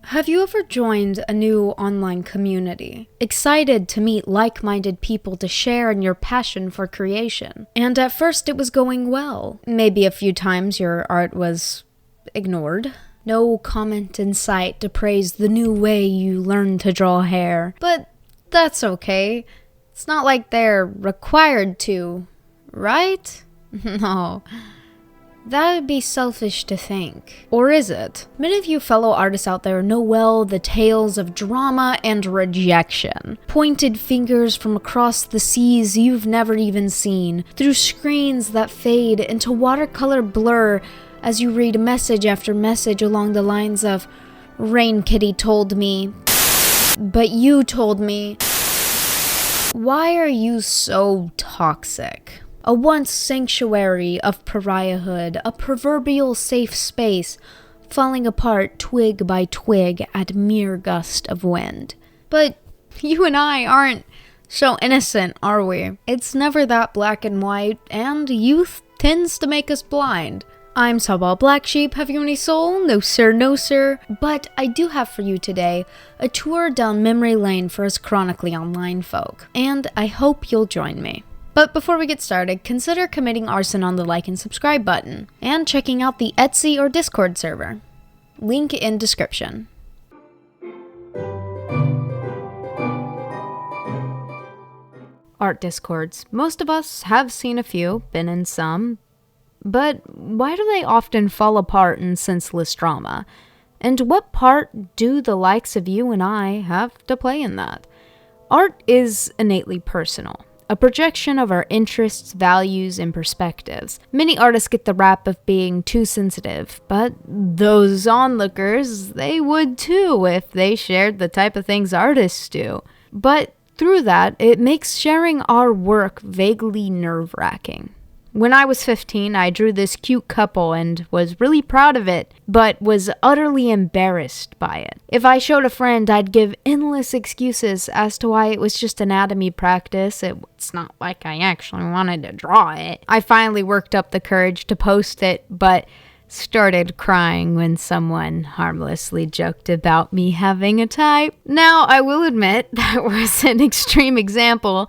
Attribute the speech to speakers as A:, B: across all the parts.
A: Have you ever joined a new online community? Excited to meet like-minded people to share in your passion for creation. And at first it was going well. Maybe a few times your art was ignored. No comment in sight to praise the new way you learned to draw hair. But that's okay. It's not like they're required to, right? No. That would be selfish to think. Or is it? Many of you fellow artists out there know well the tales of drama and rejection. Pointed fingers from across the seas you've never even seen, through screens that fade into watercolor blur as you read message after message along the lines of, "Rain Kitty told me, but you told me." Why are you so toxic? A once sanctuary of pariahhood, a proverbial safe space, falling apart twig by twig at mere gust of wind. But you and I aren't so innocent, are we? It's never that black and white, and youth tends to make us blind. I'm Sabal Black Sheep. Have you any soul? No sir, no sir. But I do have for you today a tour down memory lane for us chronically online folk, and I hope you'll join me. But before we get started, consider committing arson on the like and subscribe button, and checking out the Etsy or Discord server. Link in description. Art discords. Most of us have seen a few, been in some, but why do they often fall apart in senseless drama? And what part do the likes of you and I have to play in that? Art is innately personal. A projection of our interests, values, and perspectives. Many artists get the rap of being too sensitive, but those onlookers, they would too if they shared the type of things artists do. But through that, it makes sharing our work vaguely nerve-wracking. When I was 15, I drew this cute couple and was really proud of it, but was utterly embarrassed by it. If I showed a friend, I'd give endless excuses as to why it was just anatomy practice. It's not like I actually wanted to draw it. I finally worked up the courage to post it, but started crying when someone harmlessly joked about me having a type. Now, I will admit that was an extreme example,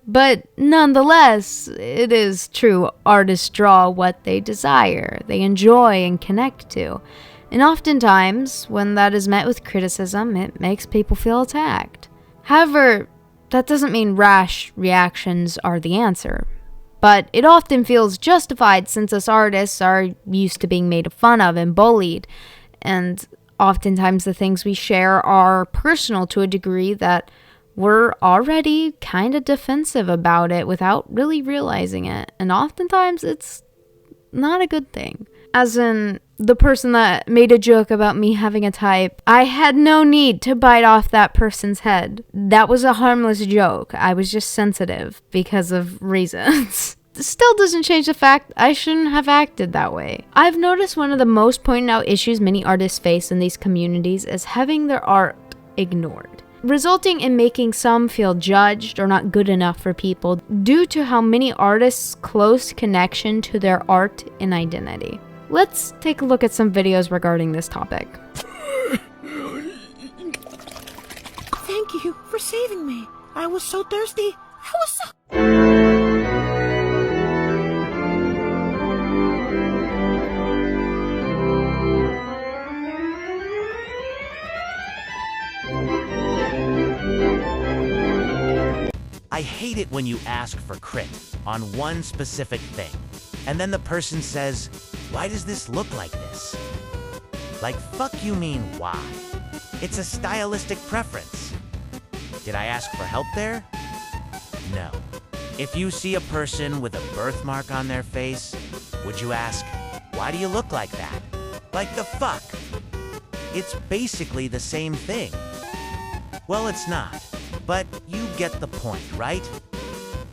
A: but nonetheless, it is true artists draw what they desire, they enjoy and connect to. And oftentimes, when that is met with criticism, it makes people feel attacked. However, that doesn't mean rash reactions are the answer. But it often feels justified since us artists are used to being made fun of and bullied. And oftentimes the things we share are personal to a degree that we're already kind of defensive about it without really realizing it. And oftentimes it's not a good thing. As in, the person that made a joke about me having a type, I had no need to bite off that person's head. That was a harmless joke. I was just sensitive because of reasons. Still doesn't change the fact I shouldn't have acted that way. I've noticed one of the most pointed out issues many artists face in these communities is having their art ignored, resulting in making some feel judged or not good enough for people due to how many artists' close connection to their art and identity. Let's take a look at some videos regarding this topic.
B: Thank you for saving me. I was so thirsty.
C: I hate it when you ask for crit on one specific thing, and then the person says, "Why does this look like this?" Like, fuck you mean why? It's a stylistic preference. Did I ask for help there? No. If you see a person with a birthmark on their face, would you ask, "Why do you look like that?" Like the fuck? It's basically the same thing. Well, it's not. But you get the point, right?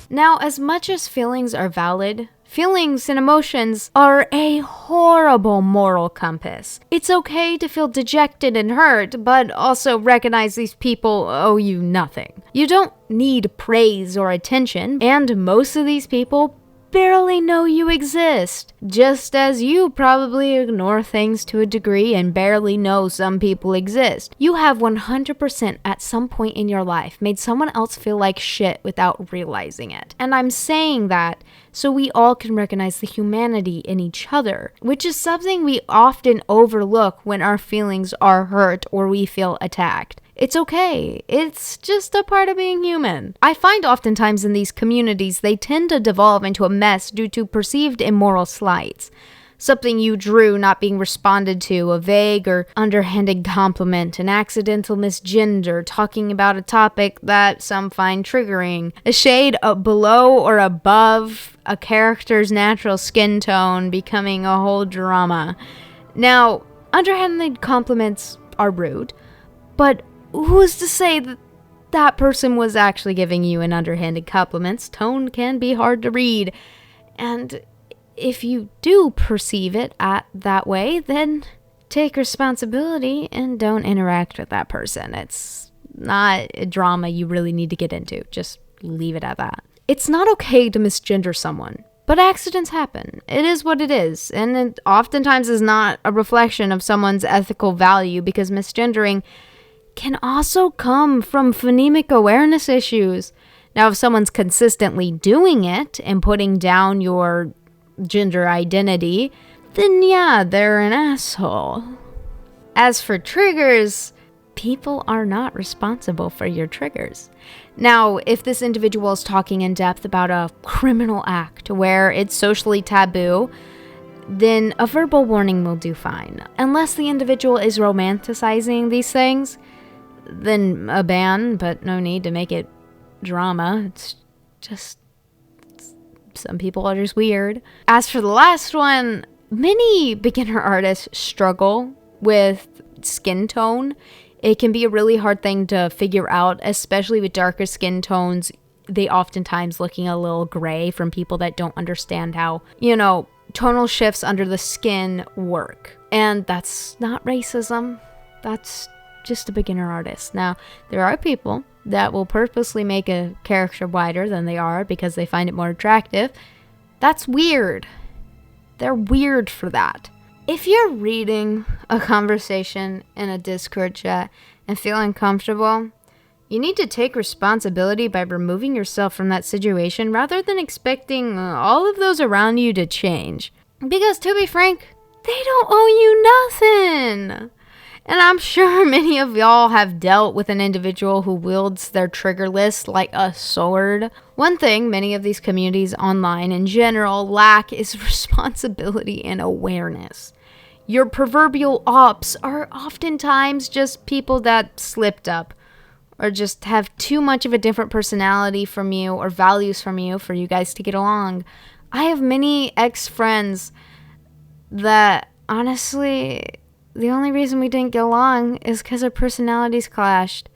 A: Now, as much as feelings are valid, feelings and emotions are a horrible moral compass. It's okay to feel dejected and hurt, but also recognize these people owe you nothing. You don't need praise or attention, and most of these people barely know you exist. Just as you probably ignore things to a degree and barely know some people exist. You have 100% at some point in your life made someone else feel like shit without realizing it. And I'm saying that so we all can recognize the humanity in each other, which is something we often overlook when our feelings are hurt or we feel attacked. It's okay. It's just a part of being human. I find oftentimes in these communities, they tend to devolve into a mess due to perceived immoral slights. Something you drew not being responded to, a vague or underhanded compliment, an accidental misgender, talking about a topic that some find triggering, a shade below or above a character's natural skin tone becoming a whole drama. Now, underhanded compliments are rude, but who's to say that that person was actually giving you an underhanded compliments? Tone can be hard to read. And if you do perceive it that way, then take responsibility and don't interact with that person. It's not a drama you really need to get into. Just leave it at that. It's not okay to misgender someone, but accidents happen. It is what it is. And it oftentimes is not a reflection of someone's ethical value, because misgendering can also come from phonemic awareness issues. Now, if someone's consistently doing it and putting down your gender identity, then yeah, they're an asshole. As for triggers, people are not responsible for your triggers. Now, if this individual is talking in depth about a criminal act where it's socially taboo, then a verbal warning will do fine. Unless the individual is romanticizing these things, then a ban, but no need to make it drama. It's just, some people are just weird. As for the last one, many beginner artists struggle with skin tone. It can be a really hard thing to figure out, especially with darker skin tones. They oftentimes looking a little gray from people that don't understand how, tonal shifts under the skin work. And that's not racism. That's just a beginner artist. Now, there are people that will purposely make a character whiter than they are because they find it more attractive. That's weird. They're weird for that. If you're reading a conversation in a Discord chat and feel uncomfortable, you need to take responsibility by removing yourself from that situation rather than expecting all of those around you to change. Because to be frank, they don't owe you nothing. And I'm sure many of y'all have dealt with an individual who wields their trigger list like a sword. One thing many of these communities online in general lack is responsibility and awareness. Your proverbial ops are oftentimes just people that slipped up or just have too much of a different personality from you or values from you for you guys to get along. I have many ex-friends that honestly, the only reason we didn't get along is because our personalities clashed.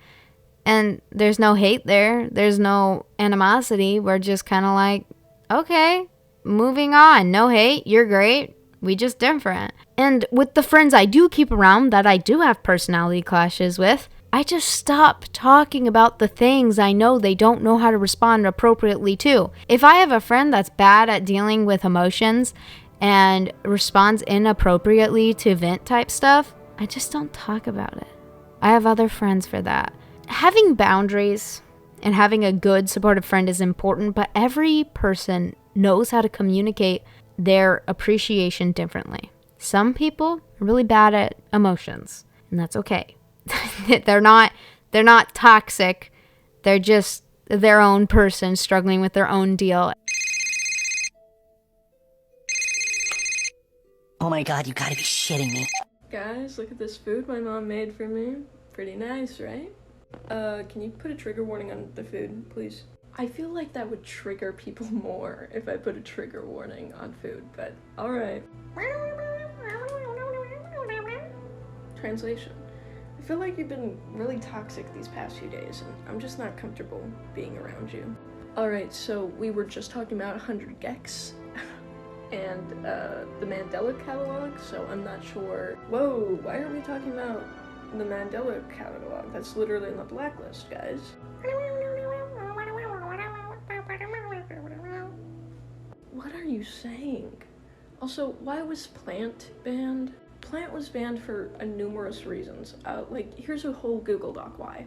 A: And there's no hate there. There's no animosity. We're just kind of like, okay, moving on. No hate. You're great. We just different. And with the friends I do keep around that I do have personality clashes with, I just stop talking about the things I know they don't know how to respond appropriately to. If I have a friend that's bad at dealing with emotions and responds inappropriately to vent type stuff, I just don't talk about it. I have other friends for that. Having boundaries and having a good supportive friend is important, but every person knows how to communicate their appreciation differently. Some people are really bad at emotions, and that's okay. They're not toxic. They're just their own person struggling with their own deal.
B: Oh my god, you gotta be shitting me.
D: Guys, look at this food my mom made for me. Pretty nice, right? Can you put a trigger warning on the food, please? I feel like that would trigger people more if I put a trigger warning on food, but alright. Translation. I feel like you've been really toxic these past few days, and I'm just not comfortable being around you. Alright, so we were just talking about 100 gecs and the Mandela catalog, so I'm not sure. Whoa, why are we talking about the Mandela catalog? That's literally on the blacklist, guys. What are you saying? Also, why was Plant banned? Plant was banned for numerous reasons. Here's a whole Google Doc why.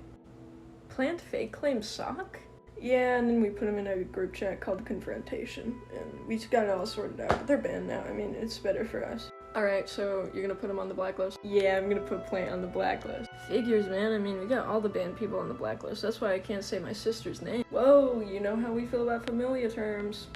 D: Plant fake claims suck? Yeah, and then we put them in a group chat called Confrontation, and we just got it all sorted out. But they're banned now. I mean, it's better for us. Alright, so you're gonna put them on the blacklist? Yeah, I'm gonna put Plant on the blacklist. Figures, man. I mean, we got all the banned people on the blacklist. That's why I can't say my sister's name. Whoa, you know how we feel about familiar terms.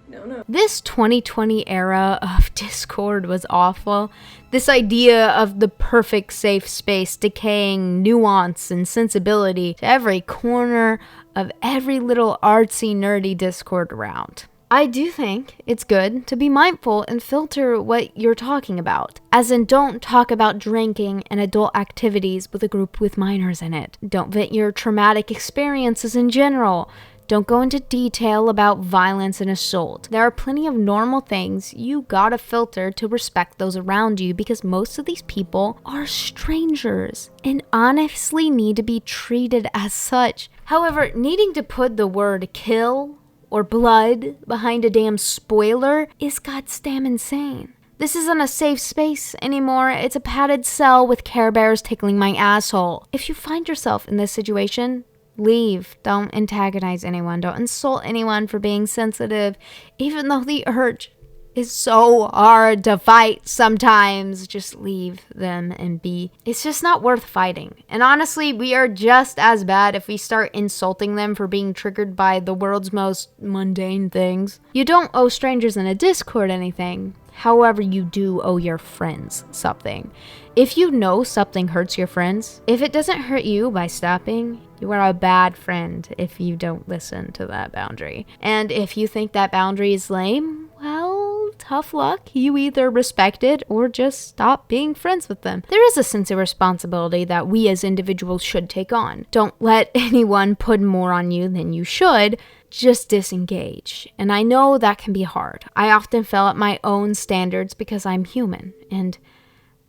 D: No.
A: This 2020 era of Discord was awful. This idea of the perfect safe space decaying nuance and sensibility to every corner of every little artsy, nerdy Discord around. I do think it's good to be mindful and filter what you're talking about. As in, don't talk about drinking and adult activities with a group with minors in it. Don't vent your traumatic experiences in general. Don't go into detail about violence and assault. There are plenty of normal things you gotta filter to respect those around you, because most of these people are strangers and honestly need to be treated as such. However, needing to put the word kill or blood behind a damn spoiler is goddamn insane. This isn't a safe space anymore. It's a padded cell with Care Bears tickling my asshole. If you find yourself in this situation, leave. Don't antagonize anyone. Don't insult anyone for being sensitive, even though the urge is so hard to fight sometimes. Just leave them and be. It's just not worth fighting. And honestly, we are just as bad if we start insulting them for being triggered by the world's most mundane things. You don't owe strangers in a Discord anything. However, you do owe your friends something. If you know something hurts your friends, if it doesn't hurt you by stopping, you are a bad friend if you don't listen to that boundary. And if you think that boundary is lame, well, tough luck. You either respect it or just stop being friends with them. There is a sense of responsibility that we as individuals should take on. Don't let anyone put more on you than you should. Just disengage. And I know that can be hard. I often fail at my own standards because I'm human, and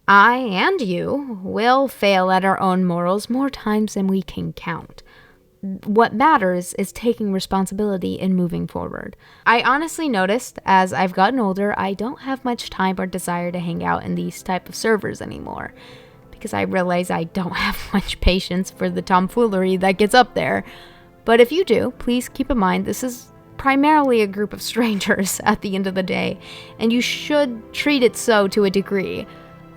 A: I and you will fail at our own morals more times than we can count. What matters is taking responsibility and moving forward. I honestly noticed as I've gotten older, I don't have much time or desire to hang out in these type of servers anymore, because I realize I don't have much patience for the tomfoolery that gets up there. But if you do, please keep in mind this is primarily a group of strangers at the end of the day, and you should treat it so to a degree.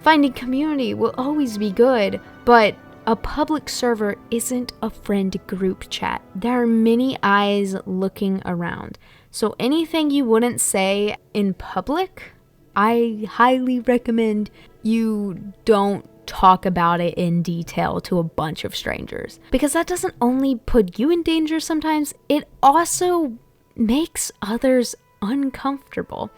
A: Finding community will always be good, but a public server isn't a friend group chat. There are many eyes looking around. So anything you wouldn't say in public, I highly recommend you don't talk about it in detail to a bunch of strangers, because that doesn't only put you in danger sometimes, it also makes others uncomfortable.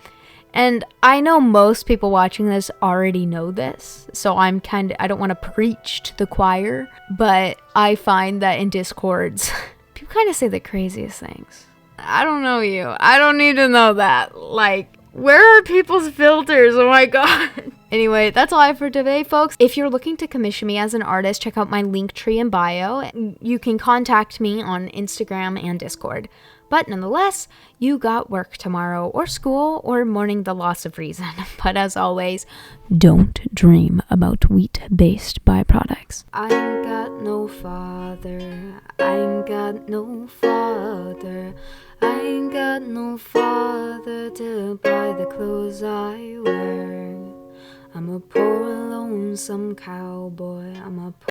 A: And I know most people watching this already know this, so I don't want to preach to the choir, but I find that in Discords, people kind of say the craziest things. I don't know you. I don't need to know that. Like, where are people's filters? Oh my god. Anyway, that's all I have for today, folks. If you're looking to commission me as an artist, check out my link tree in bio. You can contact me on Instagram and Discord. But nonetheless, you got work tomorrow, or school, or mourning the loss of reason. But as always, don't dream about wheat-based byproducts. I ain't got no father. I ain't got no father. I ain't got no father to buy the clothes I wear. I'm a poor lonesome cowboy. I'm a